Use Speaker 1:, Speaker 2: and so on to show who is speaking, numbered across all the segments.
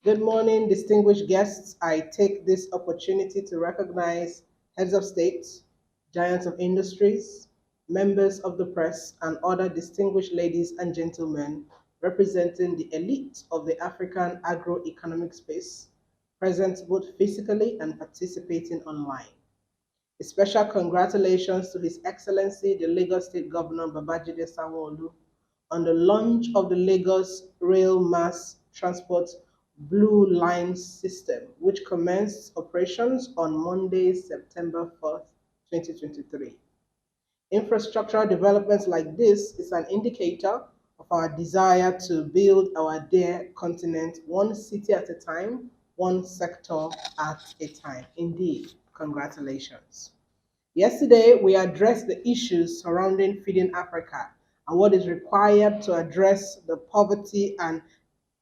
Speaker 1: Good morning, distinguished guests. I take this opportunity to recognize heads of states, giants of industries, members of the press, and other distinguished ladies and gentlemen representing the elite of the African agroeconomic space, present both physically and participating online. A special congratulations to His Excellency the Lagos State Governor Babajide Sanwo-Olu on the launch of the Lagos Rail Mass Transport Blue Line system, which commenced operations on Monday, September 4th, 2023. Infrastructural developments like this is an indicator of our desire to build our dear continent one city at a time, one sector at a time. Indeed, congratulations. Yesterday, we addressed the issues surrounding feeding Africa and what is required to address the poverty and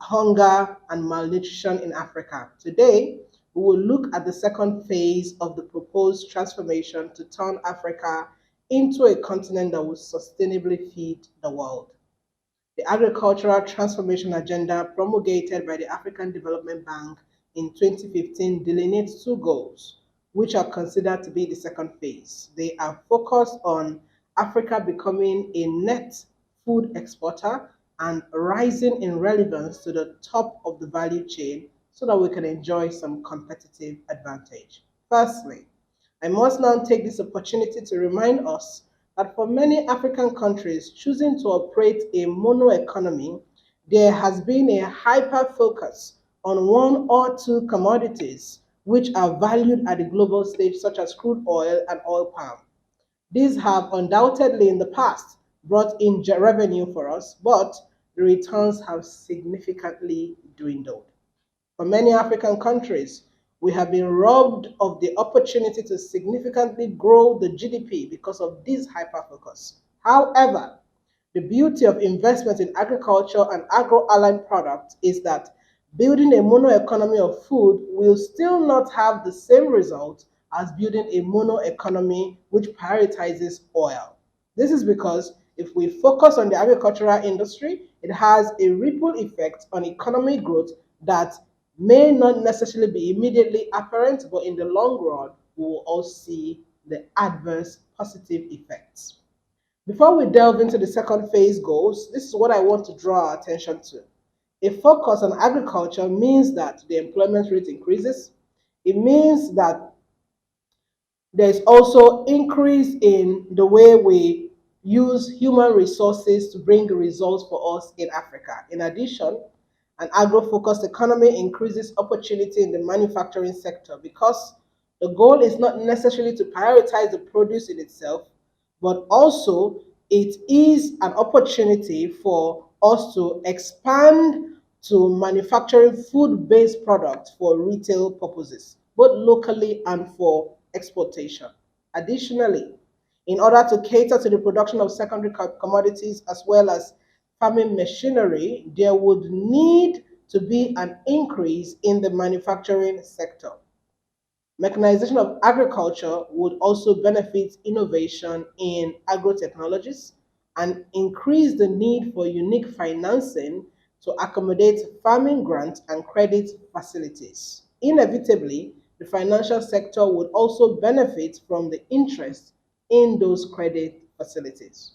Speaker 1: hunger and malnutrition in Africa. Today, we will look at the second phase of the proposed transformation to turn Africa into a continent that will sustainably feed the world. The Agricultural Transformation Agenda promulgated by the African Development Bank in 2015 delineates two goals, which are considered to be the second phase. They are focused on Africa becoming a net food exporter and rising in relevance to the top of the value chain so that we can enjoy some competitive advantage. Firstly, I must now take this opportunity to remind us that for many African countries choosing to operate a mono economy, there has been a hyper focus on one or two commodities which are valued at the global stage, such as crude oil and oil palm. These have undoubtedly in the past brought in revenue for us, but the returns have significantly dwindled. For many African countries, we have been robbed of the opportunity to significantly grow the GDP because of this hyperfocus. However, the beauty of investment in agriculture and agro-aligned products is that building a mono economy of food will still not have the same result as building a mono economy which prioritizes oil. This is because if we focus on the agricultural industry, it has a ripple effect on economic growth that may not necessarily be immediately apparent, but in the long run, we will all see the adverse positive effects. Before we delve into the second phase goals, this is what I want to draw our attention to. A focus on agriculture means that the employment rate increases. It means that there's also increase in the way we use human resources to bring results for us in Africa. In addition, an agro-focused economy increases opportunity in the manufacturing sector because the goal is not necessarily to prioritize the produce in itself, but also it is an opportunity for us to expand to manufacturing food-based products for retail purposes, both locally and for exportation. Additionally, in order to cater to the production of secondary commodities as well as farming machinery, there would need to be an increase in the manufacturing sector. Mechanization of agriculture would also benefit innovation in agrotechnologies and increase the need for unique financing to accommodate farming grants and credit facilities. Inevitably, the financial sector would also benefit from the interest in those credit facilities.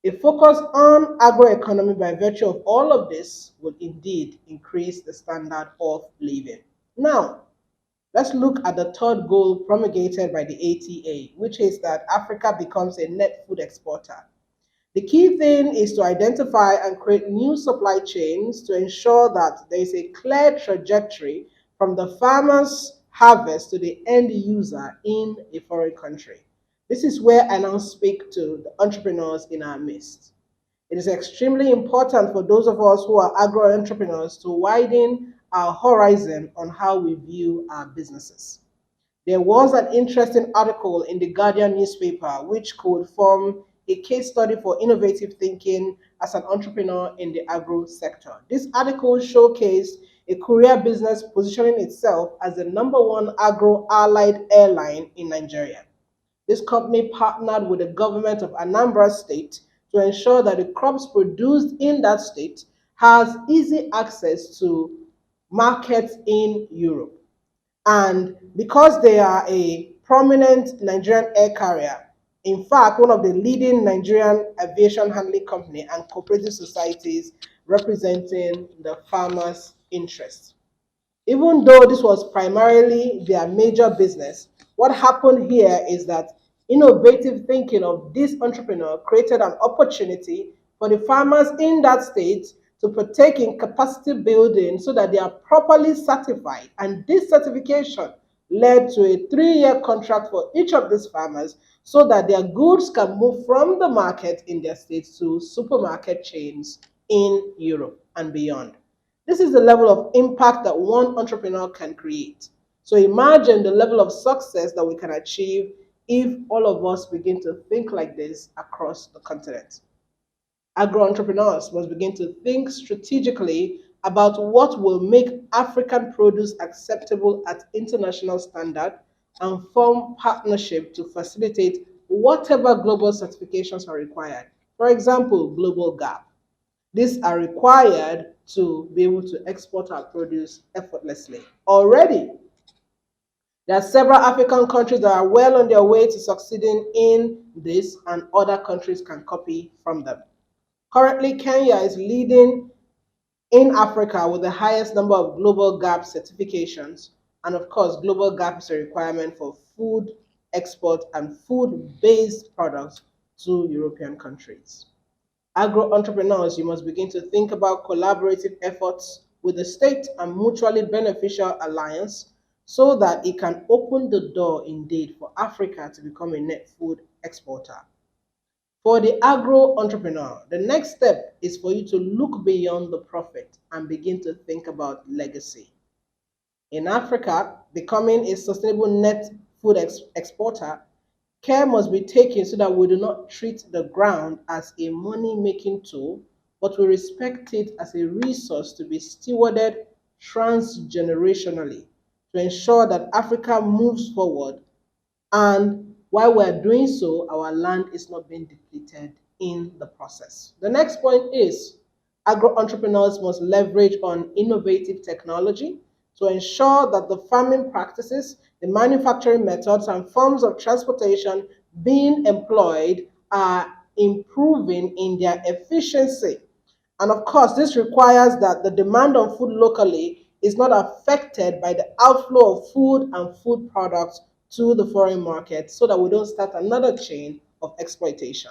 Speaker 1: A focus on agroeconomy by virtue of all of this would indeed increase the standard of living. Now, let's look at the third goal promulgated by the ATA, which is that Africa becomes a net food exporter. The key thing is to identify and create new supply chains to ensure that there is a clear trajectory from the farmer's harvest to the end user in a foreign country. This is where I now speak to the entrepreneurs in our midst. It is extremely important for those of us who are agro entrepreneurs to widen our horizon on how we view our businesses. There was an interesting article in the Guardian newspaper which could form a case study for innovative thinking as an entrepreneur in the agro sector. This article showcased a courier business positioning itself as the number one agro allied airline in Nigeria. This company partnered with the government of Anambra State to ensure that the crops produced in that state has easy access to markets in Europe. And because they are a prominent Nigerian air carrier, in fact, one of the leading Nigerian aviation handling company and cooperative societies representing the farmers' interests. Even though this was primarily their major business, what happened here is that innovative thinking of this entrepreneur created an opportunity for the farmers in that state to partake in capacity building so that they are properly certified. And this certification led to a 3-year contract for each of these farmers so that their goods can move from the market in their states to supermarket chains in Europe and beyond. This is the level of impact that one entrepreneur can create. So imagine the level of success that we can achieve if all of us begin to think like this across the continent. Agro entrepreneurs must begin to think strategically about what will make African produce acceptable at international standard and form partnership to facilitate whatever global certifications are required. For example, global gap. These are required to be able to export our produce effortlessly. Already, there are several African countries that are well on their way to succeeding in this, and other countries can copy from them. Currently, Kenya is leading in Africa with the highest number of global gap certifications. And of course, global gap is a requirement for food export and food based products to European countries. Agro entrepreneurs, you must begin to think about collaborative efforts with the state and mutually beneficial alliance so that it can open the door indeed for Africa to become a net food exporter. For the agro entrepreneur, the next step is for you to look beyond the profit and begin to think about legacy. In Africa, becoming a sustainable net food exporter, care must be taken so that we do not treat the ground as a money making tool, but we respect it as a resource to be stewarded transgenerationally to ensure that Africa moves forward, and while we're doing so, our land is not being depleted in the process. The next point is agro entrepreneurs must leverage on innovative technology to ensure that the farming practices, the manufacturing methods, and forms of transportation being employed are improving in their efficiency. And of course, this requires that the demand on food locally is not affected by the outflow of food and food products to the foreign market so that we don't start another chain of exploitation.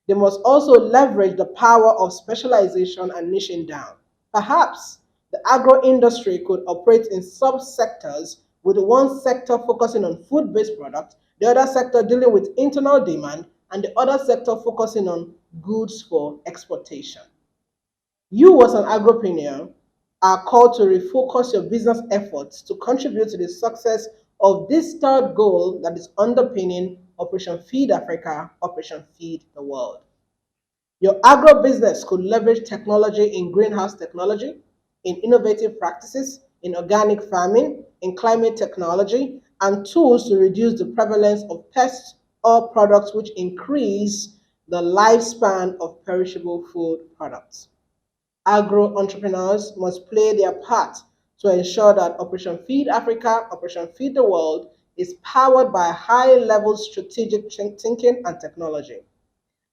Speaker 1: They must also leverage the power of specialization and niching down. Perhaps the agro industry could operate in subsectors, with one sector focusing on food based products, the other sector dealing with internal demand, and the other sector focusing on goods for exportation. You, as an agripreneur, are called to refocus your business efforts to contribute to the success of this third goal that is underpinning Operation Feed Africa, Operation Feed the World. Your agro business could leverage technology in greenhouse technology, in innovative practices, in organic farming, in climate technology, and tools to reduce the prevalence of pests or products which increase the lifespan of perishable food products. Agro entrepreneurs must play their part to ensure that Operation Feed Africa, Operation Feed the World is powered by high level strategic thinking and technology.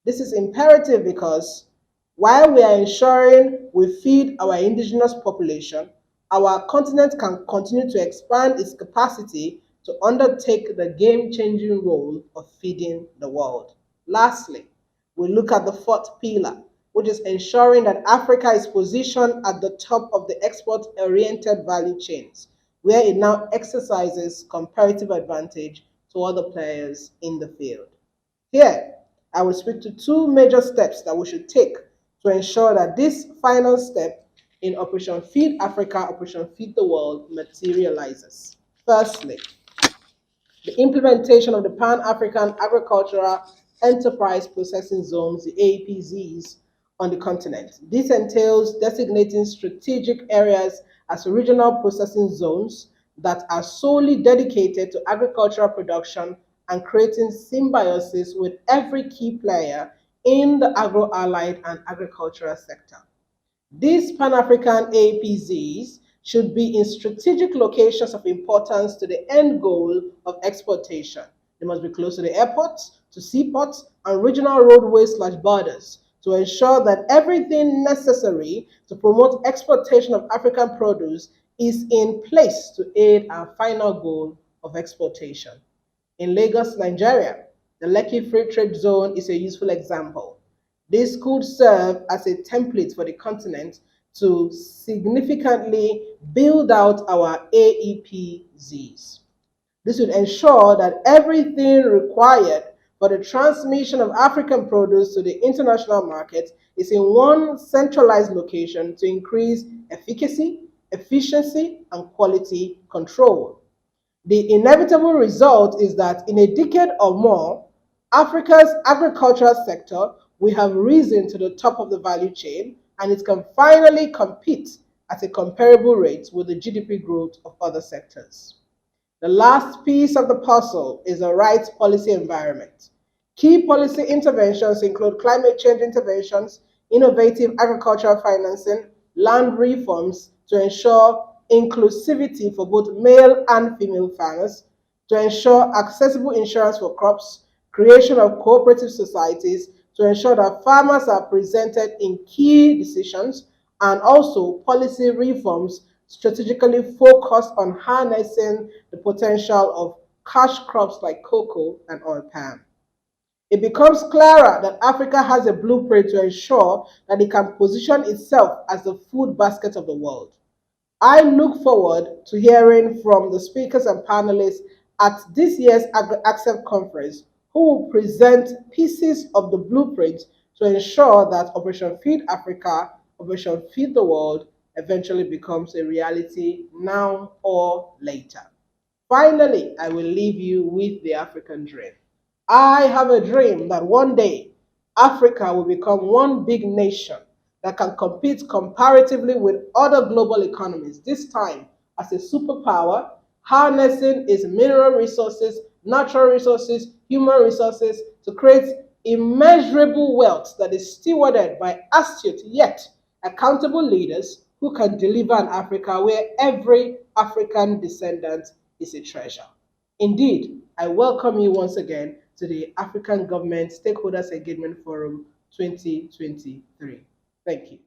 Speaker 1: This is imperative because while we are ensuring we feed our indigenous population, our continent can continue to expand its capacity to undertake the game changing role of feeding the world. Lastly, we look at the fourth pillar, which is ensuring that Africa is positioned at the top of the export oriented value chains, where it now exercises comparative advantage to other players in the field. Here, I will speak to two major steps that we should take to ensure that this final step in Operation Feed Africa, Operation Feed the World materializes. Firstly, the implementation of the Pan-African Agricultural Enterprise Processing Zones, the APZs, on the continent. This entails designating strategic areas as regional processing zones that are solely dedicated to agricultural production and creating symbiosis with every key player in the agro-allied and agricultural sector. These Pan-African APZs should be in strategic locations of importance to the end goal of exportation. They must be close to the airports, to seaports, and regional roadways/borders to ensure that everything necessary to promote exportation of African produce is in place to aid our final goal of exportation. In Lagos, Nigeria, the Lekki Free Trade Zone is a useful example. This could serve as a template for the continent to significantly build out our AEPZs. This would ensure that everything required for the transmission of African produce to the international market is in one centralized location to increase efficacy, efficiency, and quality control. The inevitable result is that in a decade or more, Africa's agricultural sector will have risen to the top of the value chain and it can finally compete at a comparable rate with the GDP growth of other sectors. The last piece of the puzzle is the right policy environment. Key policy interventions include climate change interventions, innovative agricultural financing, land reforms to ensure inclusivity for both male and female farmers, to ensure accessible insurance for crops, creation of cooperative societies, to ensure that farmers are presented in key decisions, and also policy reforms strategically focused on harnessing the potential of cash crops like cocoa and oil palm. It becomes clearer that Africa has a blueprint to ensure that it can position itself as the food basket of the world. I look forward to hearing from the speakers and panelists at this year's ACCEPT conference who will present pieces of the blueprint to ensure that Operation Feed Africa, Operation Feed the World eventually becomes a reality now or later. Finally, I will leave you with the African dream. I have a dream that one day Africa will become one big nation that can compete comparatively with other global economies, this time as a superpower, harnessing its mineral resources, natural resources, human resources to create immeasurable wealth that is stewarded by astute yet accountable leaders who can deliver an Africa where every African descendant is a treasure. Indeed, I welcome you once again to the African Government Stakeholders Engagement Forum 2023. Thank you.